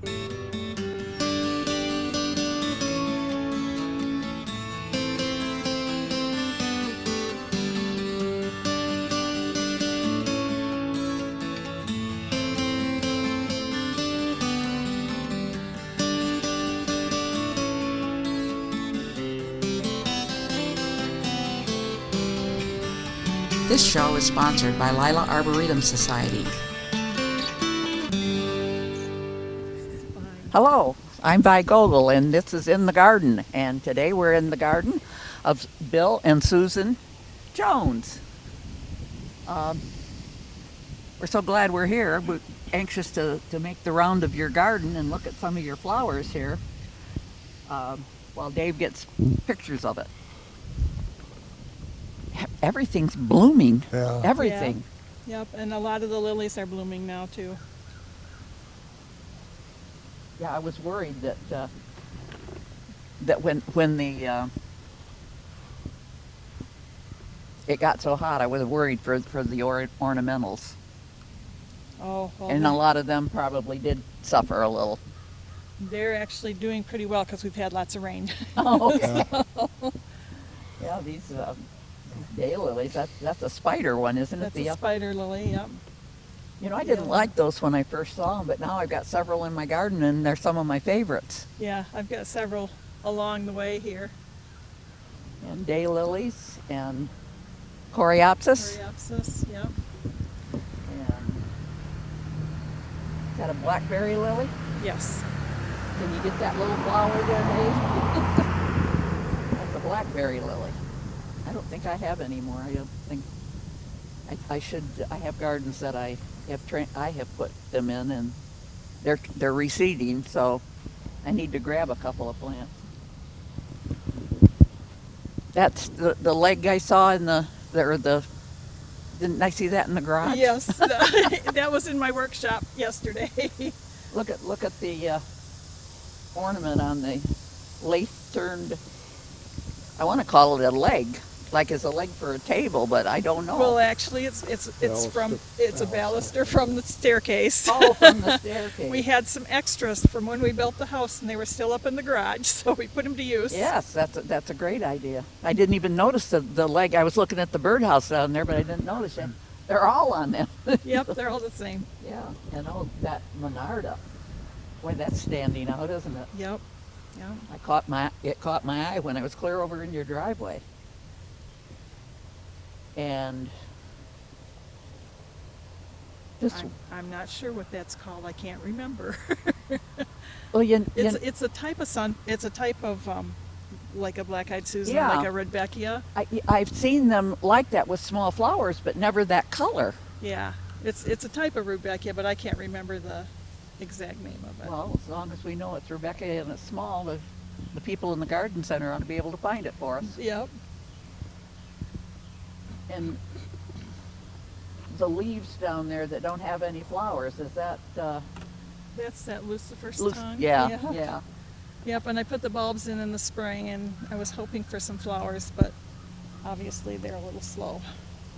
This show is sponsored by Lila Arboretum Society. Hello, I'm Vi Gogol, and this is In the Garden. And today we're in the garden of Bill and Susan Jones. We're so glad we're here. We're anxious to make the round of your garden and look at some of your flowers here while Dave gets pictures of it. Everything's blooming. Yeah. Everything. Yeah. Yep, and a lot of the lilies are blooming now too. Yeah, I was worried that when the it got so hot, I was worried for the ornamentals. Oh, well, And a lot of them probably did suffer a little. they're actually doing pretty well because we've had lots of rain. Oh, okay. Yeah, these daylilies, that's a spider one, isn't it? That's a spider lily, yep. You know, I didn't like those when I first saw them, but now I've got several in my garden, and they're some of my favorites. Yeah, I've got several along the way here. And daylilies and coreopsis. Coreopsis, yep. And is that a blackberry lily? Yes. Can you get that little flower there, Dave? That's a blackberry lily. I don't think I have any more. I don't think I should. I have gardens that I have put them in, and they're reseeding, so I need to grab a couple of plants. That's the leg I saw in the didn't I see that in the garage? Yes, that was in my workshop yesterday. Look at the ornament on the lace turned. I want to call it a leg, like it's a leg for a table, but I don't know. Well, actually, it's a baluster from the staircase. Oh, from the staircase. We had some extras from when we built the house, and they were still up in the garage, so we put them to use. Yes, that's a great idea. I didn't even notice the leg. I was looking at the birdhouse down there, but I didn't notice it. They're all on them. Yep, they're all the same. Yeah, and that Monarda. Boy, that's standing out, isn't it? Yep. Yeah. It caught my eye when I was clear over in your driveway. And I'm not sure what that's called. I can't remember. well, it's a type of It's a type of like a black-eyed Susan, yeah. like a Rudbeckia. I've seen them like that with small flowers, but never that color. Yeah, it's a type of Rudbeckia, but I can't remember the exact name of it. Well, as long as we know it's Rebecca and it's small, the people in the garden center ought to be able to find it for us. Yep. And the leaves down there that don't have any flowers, is that? That's that Lucifer's tongue. Yeah. Yep, and I put the bulbs in the spring, and I was hoping for some flowers, but obviously they're a little slow.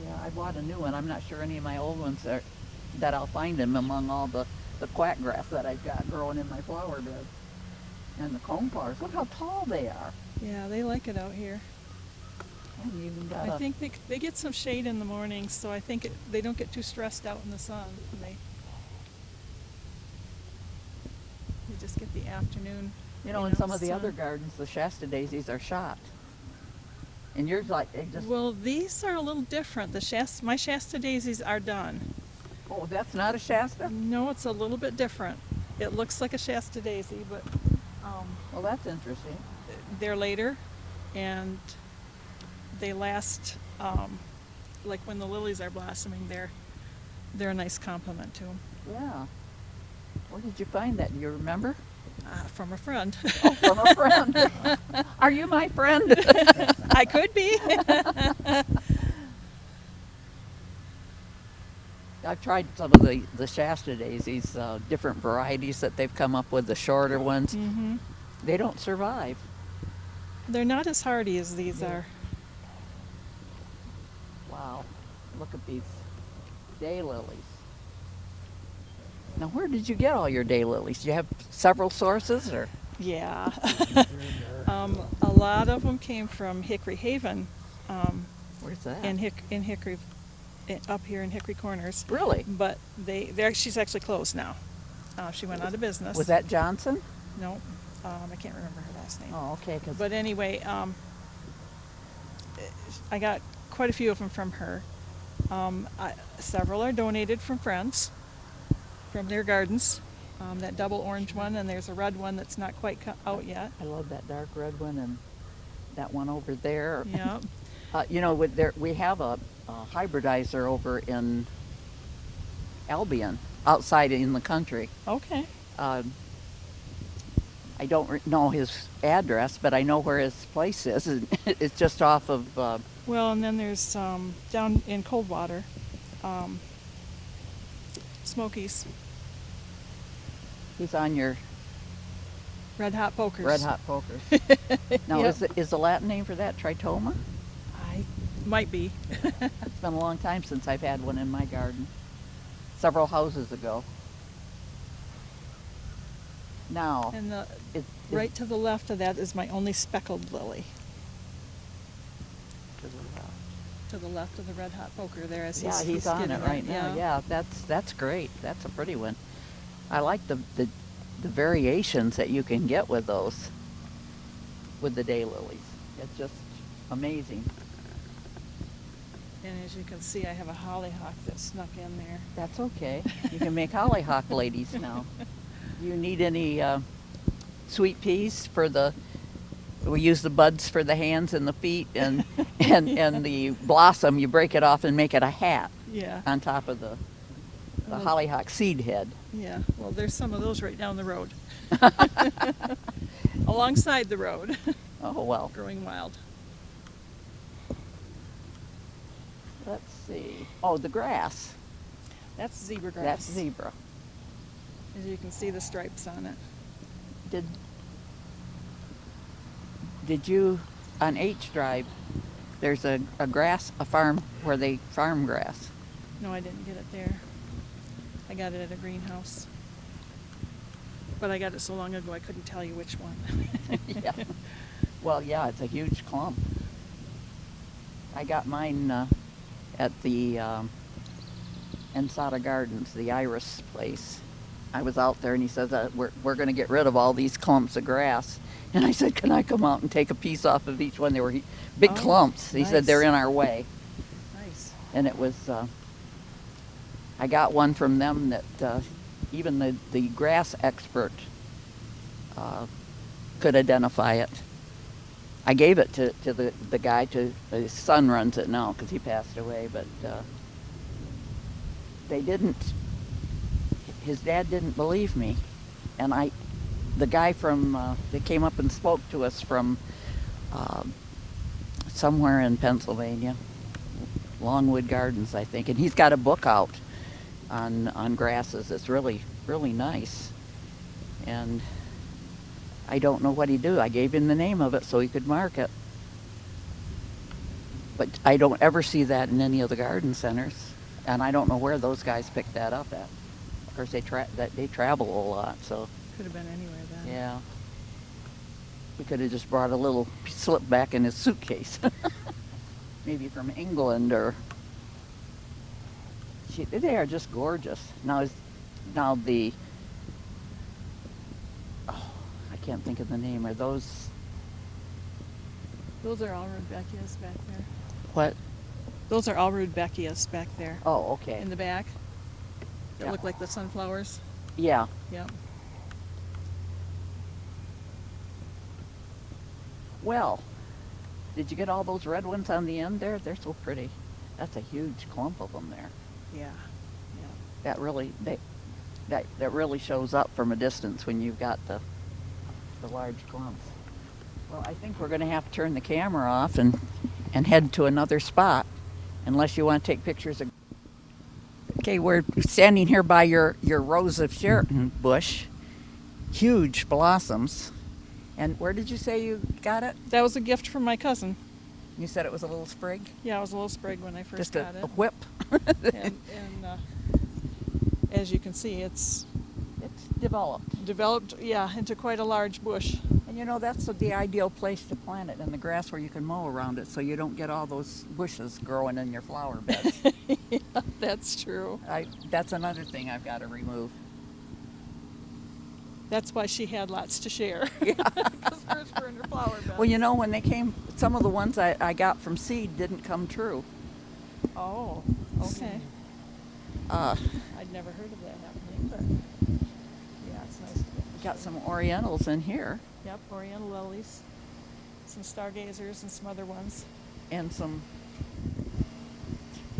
Yeah, I bought a new one. I'm not sure any of my old ones that I'll find them among all the quackgrass that I've got growing in my flower bed. And the cone flowers, look how tall they are. Yeah, they like it out here. And you even got I think they get some shade in the morning, so I think they don't get too stressed out in the sun. They just get the afternoon. You know, in some of the other gardens, the Shasta daisies are shot. And yours, like, they just... Well, these are a little different. My Shasta daisies are done. Oh, that's not a Shasta? No, it's a little bit different. It looks like a Shasta daisy, but... well, that's interesting. They're later, and they last, like when the lilies are blossoming, they're a nice complement to them. Yeah. Where did you find that? Do you remember? From a friend. Oh, from a friend. Are you my friend? I could be. I've tried some of the Shasta daisies, different varieties that they've come up with, the shorter ones. Mm-hmm. They don't survive. They're not as hardy as these are. Wow. Look at these daylilies. Now, where did you get all your daylilies? Do you have several sources, or? Yeah. A lot of them came from Hickory Haven, Where's that? in Hickory, up here in Hickory Corners. Really? But she's actually closed now. She went out of business. Was that Johnson? No, I can't remember her last name. Oh, okay. But anyway, I got quite a few of them from her. Several are donated from friends, from their gardens. That double orange one, and there's a red one that's not quite out yet. I love that dark red one and that one over there. Yeah. You know, we have a hybridizer over in Albion, outside in the country. Okay. I don't know his address, but I know where his place is. It's just off of. Well, and then there's down in Coldwater, Smokies, He's on your Red Hot Pokers. Red Hot Pokers. Now, Yep. is the Latin name for that Tritoma? I might be. It's been a long time since I've had one in my garden. Several houses ago. Now, And it, right to the left of that is my only speckled lily. To the left of the Red Hot Poker there, as yeah, he's on skidding it right now. Yeah, that's great. That's a pretty one. I like the variations that you can get with those, with the daylilies. It's just amazing. And as you can see, I have a hollyhock that snuck in there. That's okay. You can make hollyhock ladies now. Do you need any sweet peas for the? We use the buds for the hands and the feet, and and the blossom. You break it off and make it a hat Yeah. on top of the Oh. hollyhock seed head. Yeah. Well, there's some of those right down the road. Alongside the road. Oh well. Growing wild. Let's see. Oh, the grass. That's zebra grass. That's zebra. As you can see the stripes on it. Did you on H Drive? There's a farm where they farm grass. No, I didn't get it there. I got it at a greenhouse. But I got it so long ago I couldn't tell you which one. Yeah. Well, yeah, it's a huge clump. I got mine at the Ensata Gardens, the Iris place. I was out there and he says, we're going to get rid of all these clumps of grass. And I said, can I come out and take a piece off of each one? They were big Oh, clumps. He said, nice. they're in our way. Nice. And it was, I got one from them that even the grass expert could identify it. I gave it to the guy, his son runs it now because he passed away, but they didn't, his dad didn't believe me. And the guy from, that came up and spoke to us from somewhere in Pennsylvania, Longwood Gardens, I think, and he's got a book out on grasses. It's really, really nice. And I don't know what he'd do. I gave him the name of it so he could mark it. But I don't ever see that in any of the garden centers. And I don't know where those guys picked that up at. Of course, they travel a lot, so. Could have been anywhere then. Yeah. We could have just brought a little slip back in his suitcase. Maybe from England or. They are just gorgeous. Now the. Oh, I can't think of the name. Are those? Those are all Rudbeckias back there. What? Those are all Rudbeckias back there. Oh, okay. In the back. That Yeah. look like the sunflowers. Yeah. Yep. Well, did you get all those red ones on the end there? They're so pretty. That's a huge clump of them there. Yeah. Yeah. That really that really shows up from a distance when you've got the large clumps. Well, I think we're going to have to turn the camera off and head to another spot, unless you want to take pictures of. Okay, we're standing here by your rose of Sheraton bush, huge blossoms. And where did you say you got it? That was a gift from my cousin. You said it was a little sprig? Yeah, it was a little sprig when I first Just got a it. whip? and as you can see, it's It's developed. developed, yeah, into quite a large bush. And you know, that's the ideal place to plant it, in the grass where you can mow around it so you don't get all those bushes growing in your flower beds. Yeah, that's true. That's another thing I've got to remove. That's why she had lots to share. Yeah. Because hers were in her flower bed. Well, you know, when they came, some of the ones I got from seed didn't come true. Oh, okay. Uh, I'd never heard of that happening, but yeah, it's nice to get. got some orientals in here Yep, oriental lilies, some stargazers, and some other ones. and some,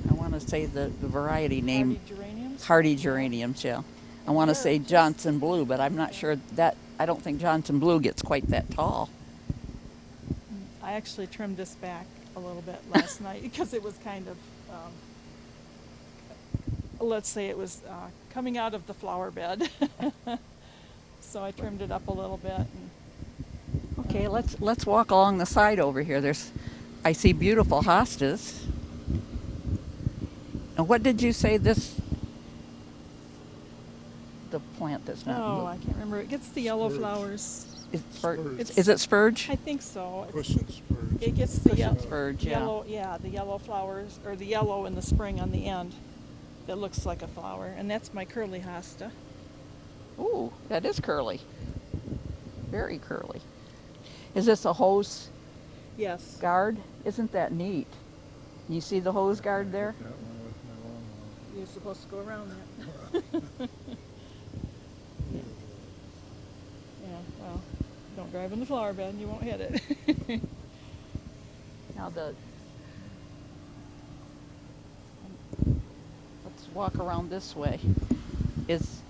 I want to say the variety name, Hardy geraniums. hardy geraniums, yeah. I want to They're say just- Johnson Blue, but I'm not sure that, I don't think Johnson Blue gets quite that tall. I actually trimmed this back a little bit last night because it was kind of, let's say it was coming out of the flower bed. So I trimmed it up a little bit. And, Okay, let's walk along the side over here. I see beautiful hostas. And what did you say the plant that's not oh, blue? I can't remember. It gets the yellow Spurge. flowers. Spurge. Is it spurge? I think so. Cushion spurge. It gets the Cushion spurge, yeah. yellow, yeah, the yellow flowers, or the yellow in the spring on the end that looks like a flower. And that's my curly hosta. Ooh, that is curly. Very curly. Is this a hose Yes. guard? Isn't that neat? You see the hose guard there? Got one with my lawnmower. You're supposed to go around that. Yeah, well, don't drive in the flower bed and you won't hit it. Now let's walk around this way. Is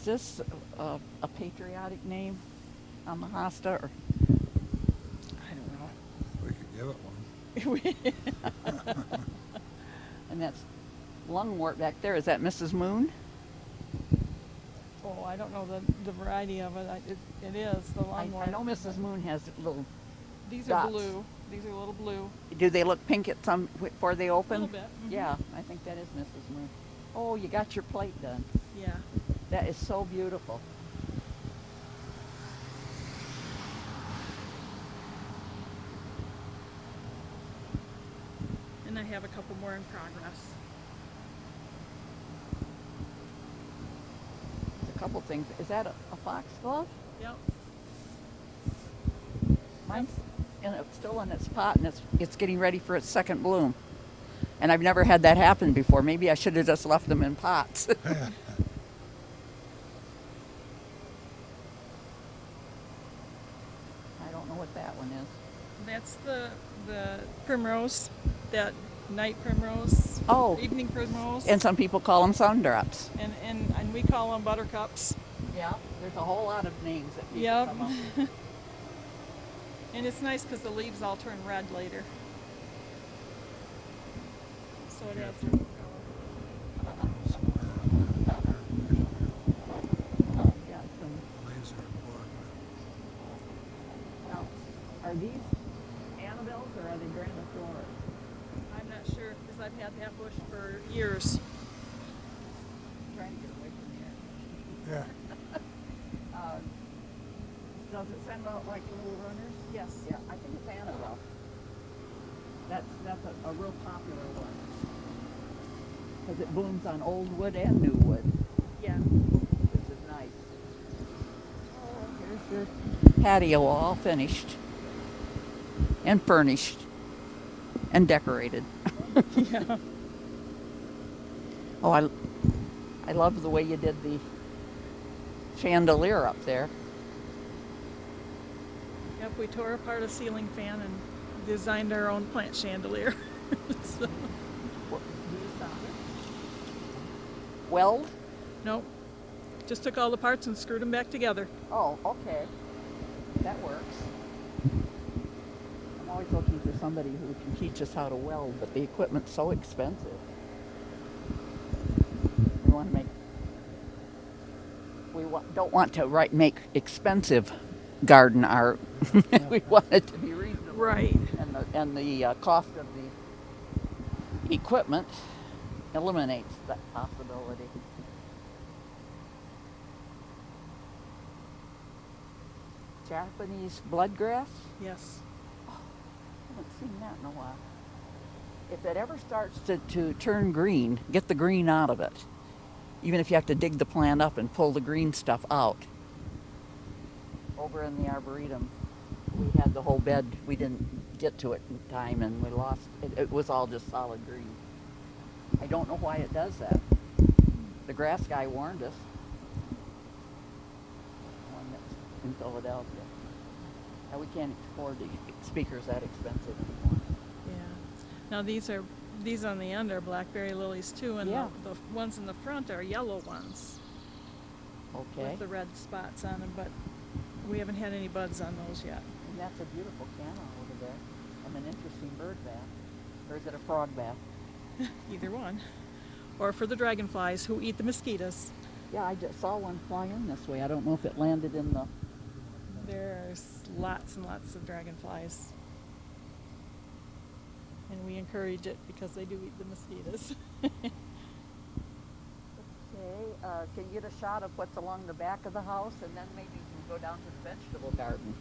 this a patriotic name on the hosta, or I don't know. We could give it one. and that's lungwort back there? Is that Mrs. Moon? Oh, I don't know the variety of it. It is the I lungwort. know Mrs. Moon has little. These dots. are blue. These are a little blue. Do they look pink at some before they open? A little bit. Mhm. Yeah, I think that is Mrs. Moon. Oh, you got your plate done. Yeah. That is so beautiful. And I have a couple more in progress. There's a couple things. Is that a foxglove? Yep. Mine's still in its pot, and it's getting ready for its second bloom. And I've never had that happen before. Maybe I should have just left them in pots. I don't know what that one is. That's the primrose, that night primrose. Oh. Evening primrose. And some people call them sundrops. And we call them buttercups. Yeah, there's a whole lot of names that people Yep. come up with. And it's nice because the leaves all turn red later. So it adds a little color. Yeah, some. Laser important. Now, are these Annabelles or are they Grandifloras? I'm not sure because I've had that bush for years. I'm trying to get away from here. Yeah. Does it send out like little runners? Yes. Yeah, I think it's Annabelle. That's a real popular one. Because it blooms on old wood and new wood, Yeah. which is nice. Oh, here's your patio all finished and furnished and decorated. Yeah. Oh, I love the way you did the chandelier up there. Yep, we tore apart a ceiling fan and designed our own plant chandelier. So, What, do you stop it? Weld? nope. Just took all the parts and screwed them back together. Oh, okay. That works. I'm always looking for somebody who can teach us how to weld, but the equipment's so expensive. We want to make. Don't want to make expensive garden art. We want it to be reasonable. Right. And the cost of the equipment eliminates that possibility. Japanese bloodgrass? Yes. I haven't seen that in a while. If it ever starts to turn green, get the green out of it. Even if you have to dig the plant up and pull the green stuff out. Over in the Arboretum, we had the whole bed. We didn't get to it in time and we lost it. It was all just solid green. I don't know why it does that. The grass guy warned us. One that's in Philadelphia. Now we can't afford the speakers that expensive anymore. Yeah. Now these on the end are blackberry lilies too, and Yeah. the ones in the front are yellow ones Okay. with the red spots on them, but we haven't had any buds on those yet. And that's a beautiful canna over there. And an interesting bird bath. Or is it a frog bath? Either one. Or for the dragonflies who eat the mosquitoes. Yeah, I just saw one fly in this way. I don't know if it landed in the... There's lots and lots of dragonflies. And we encourage it because they do eat the mosquitoes. Okay, can you get a shot of what's along the back of the house, and then maybe you can go down to the vegetable garden.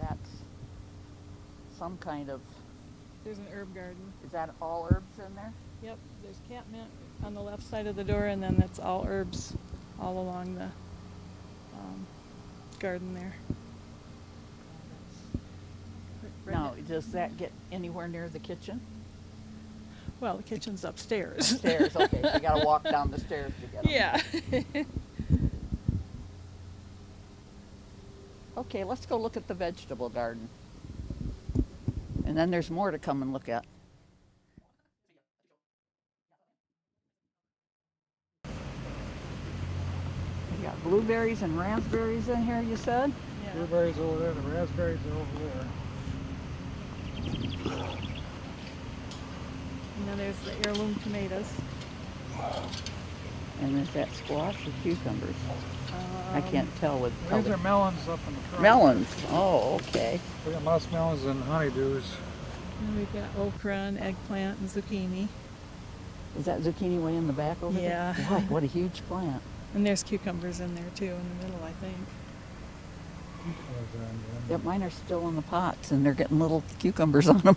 That's some kind of... There's an herb garden. Is that all herbs in there? Yep, there's catmint on the left side of the door, and then that's all herbs all along the garden there. Right Now, at- does that get anywhere near the kitchen? Well, the kitchen's upstairs. Stairs, okay, so you gotta walk down the stairs to get them. Yeah. Okay, let's go look at the vegetable garden. And then there's more to come and look at. You got blueberries and raspberries in here, you said? Yeah. Blueberries over there, the raspberries are over there. And then there's the heirloom tomatoes. And is that squash or cucumbers? I can't tell with These color. are melons up in the front. Melons, oh, okay. We got muskmelons and honeydews. And we've got okra and eggplant and zucchini. Is that zucchini way in the back over Yeah. there? Boy, what a huge plant. And there's cucumbers in there too, in the middle, I think. Yep, mine are still in the pots and they're getting little cucumbers on them.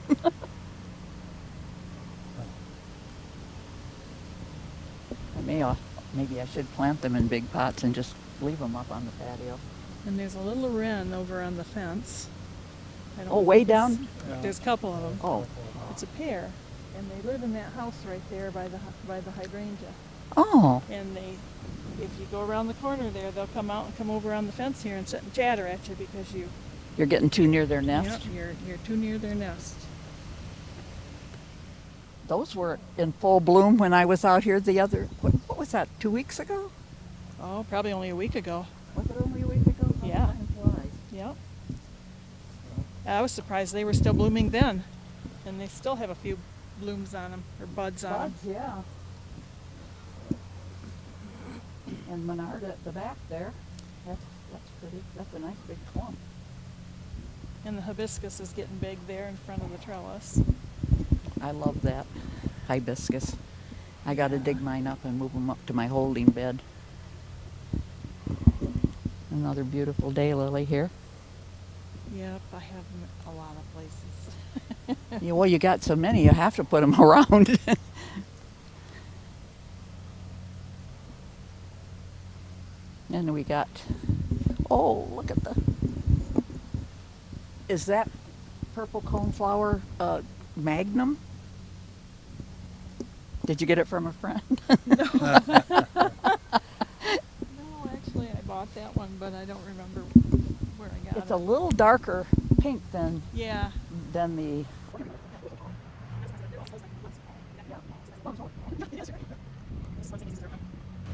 Maybe I should plant them in big pots and just leave them up on the patio. And there's a little wren over on the fence. I don't Oh, know way if it's- down? Yeah. There's a couple of them. Oh, It's a pair, and they live in that house right there by the hydrangea. oh, And if you go around the corner there, they'll come out and come over on the fence here and sit and chatter at you because you're getting too near their nest. Yep, you're too near their nest. Those were in full bloom when I was out here what was that, 2 weeks ago? Oh, probably only a week ago. Was it only a week ago? How Yeah. time flies. Yep. I was surprised they were still blooming then, and they still have a few blooms on them or buds on them. Buds, yeah. And Menard at the back there, that's pretty, that's a nice big clump. And the hibiscus is getting big there in front of the trellis. I love that hibiscus. I got to dig mine up and move them up to my holding bed. Another beautiful daylily here. Yep, I have them a lot of places. Yeah, well, you got so many, you have to put them around. And we got, oh, look at is that purple coneflower Magnum? Did you get it from a friend? No, actually, I bought that one, but I don't remember where I got It's it. a little darker pink than Yeah. the.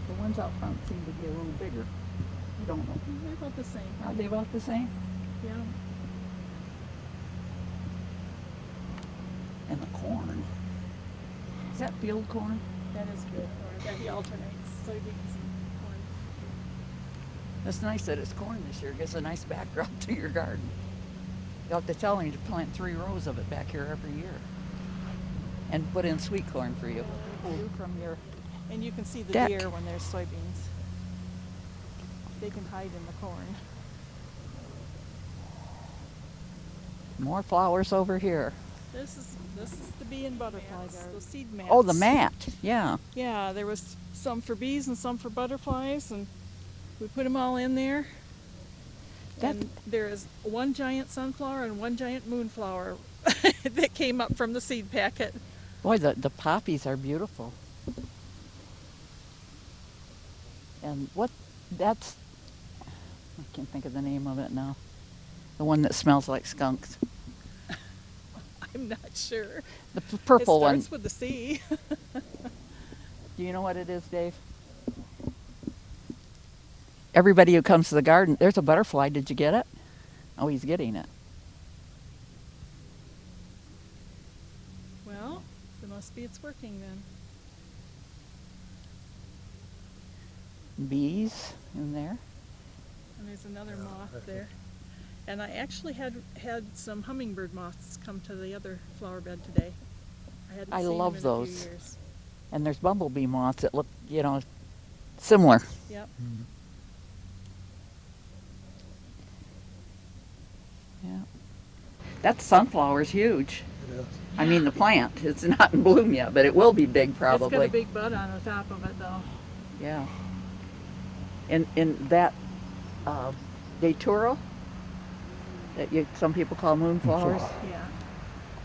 The ones out front seem to be a little bigger. I don't know. They're about the same. Are they about the same? Yeah. And the corn. Is that field corn? That is good. Or that he alternates soybeans and corn. It's nice that it's corn this year. It gives a nice backdrop to your garden. You'll have to tell him to plant 3 rows of it back here every year. and put in sweet corn for you. View from your And you can see the deck. deer when there's soybeans. They can hide in the corn. more flowers over here. This is the bee and butterfly garden. Those seed mats. Oh, the mat. Yeah. Yeah, there was some for bees and some for butterflies, and we put them all in there. And there is one giant sunflower and one giant moonflower that came up from the seed packet. Boy, the poppies are beautiful. And that's, I can't think of the name of it now. The one that smells like skunks. I'm not sure. The purple It one. starts with the C. Do you know what it is, Dave? Everybody who comes to the garden, there's a butterfly. Did you get it? Oh, he's getting it. Well, it must be it's working then. Bees in there. And there's another moth there. And I actually had some hummingbird moths come to the other flower bed today. I hadn't I seen love them in a those. few years. And there's bumblebee moths that look, similar. Yep. Yeah. That sunflower's huge. It is. I mean, the plant. It's not in bloom yet, but it will be big It's probably. got a big bud on the top of it though. Yeah. In that datura that some people call moonflowers,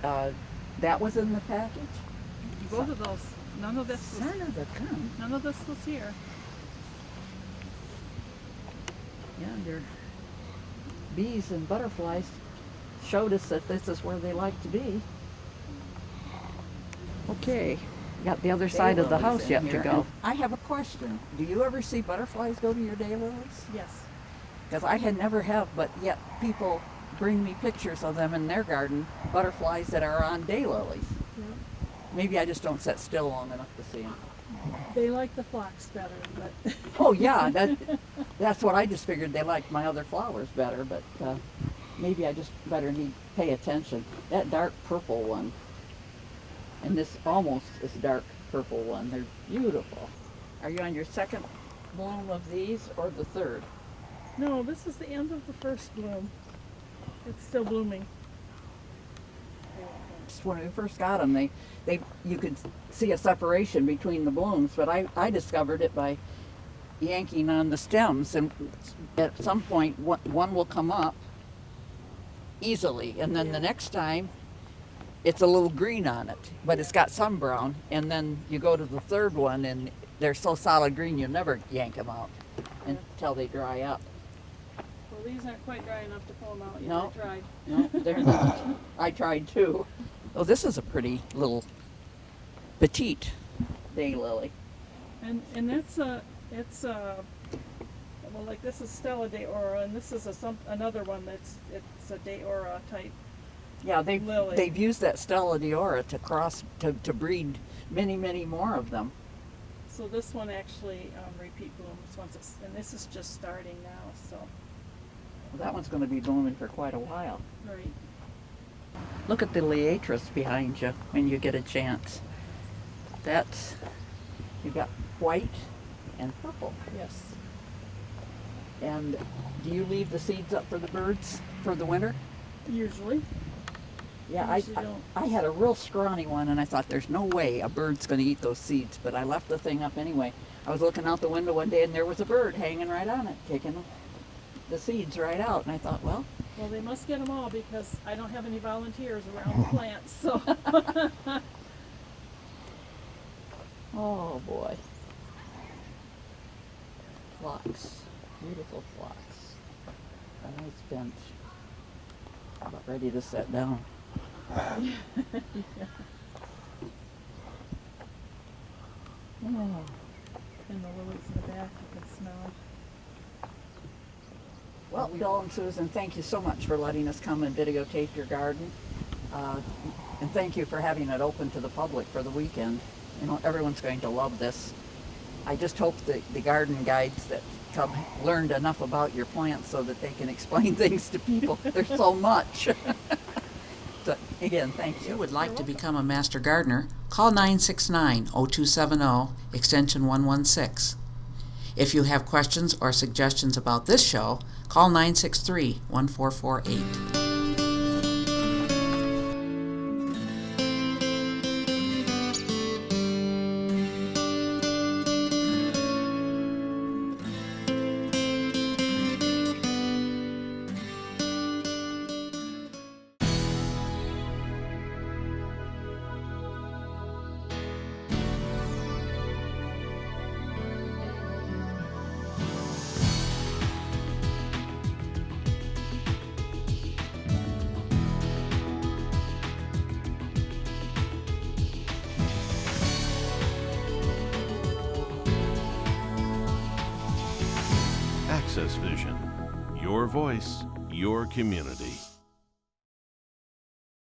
Yeah. that was in the package. Both of those. None of this was, Son of a gun. none of this was here. Yeah, your bees and butterflies showed us that this is where they like to be. Okay, got the other side of the house yet to go. I have a question. Do you ever see butterflies go to your daylilies? Yes. Because I had never have, but yet people bring me pictures of them in their garden, butterflies that are on daylilies. Yeah. Maybe I just don't sit still long enough to see them. They like the phlox better, but Oh yeah, that's what I just figured. They liked my other flowers better, but maybe I just better pay attention. That dark purple one, and this almost is dark purple one. They're beautiful. Are you on your second bloom of these or the third? no, this is the end of the first bloom. It's still blooming. When we first got them, you could see a separation between the blooms, but I discovered it by yanking on the stems, and at some point one will come up easily, and then the next time it's a little green on it, but it's got some brown, and then you go to the third one and they're so solid green you'll never yank them out until they dry up. Well, these aren't quite dry enough to pull them out yet. No. I tried. No, they're not. I tried too. Oh, this is a pretty little petite daylily. And it's well, like this is Stella de Ora, and this is another one it's a de Ora type. Yeah, Lily. they've used that Stella d'Ora to breed many more of them. So this one actually repeat blooms and this is just starting now. So Well, that one's going to be blooming for quite a while. right. Look at the liatris behind you when you get a chance. You've got white and purple. Yes. And do you leave the seeds up for the birds for the winter? Usually. Yeah, Usually don't. I had a real scrawny one, and I thought there's no way a bird's going to eat those seeds, but I left the thing up anyway. I was looking out the window one day, and there was a bird hanging right on it, taking the seeds right out, and I thought, well, They must get them all because I don't have any volunteers around the plants. So oh boy. Phlox, beautiful phlox. A nice bench. About ready to sit down. Oh. and the lilies in the back you can smell. Well, Bill and Susan, thank you so much for letting us come and videotape your garden. And thank you for having it open to the public for the weekend. You know, everyone's going to love this. I just hope the garden guides that come learned enough about your plants so that they can explain things to people. There's so much. So Again, thank If you you. would like to become a Master Gardener, call 969-0270, extension 116. If you have questions or suggestions about this show, call 963-1448. AccessVision. Your voice, your community.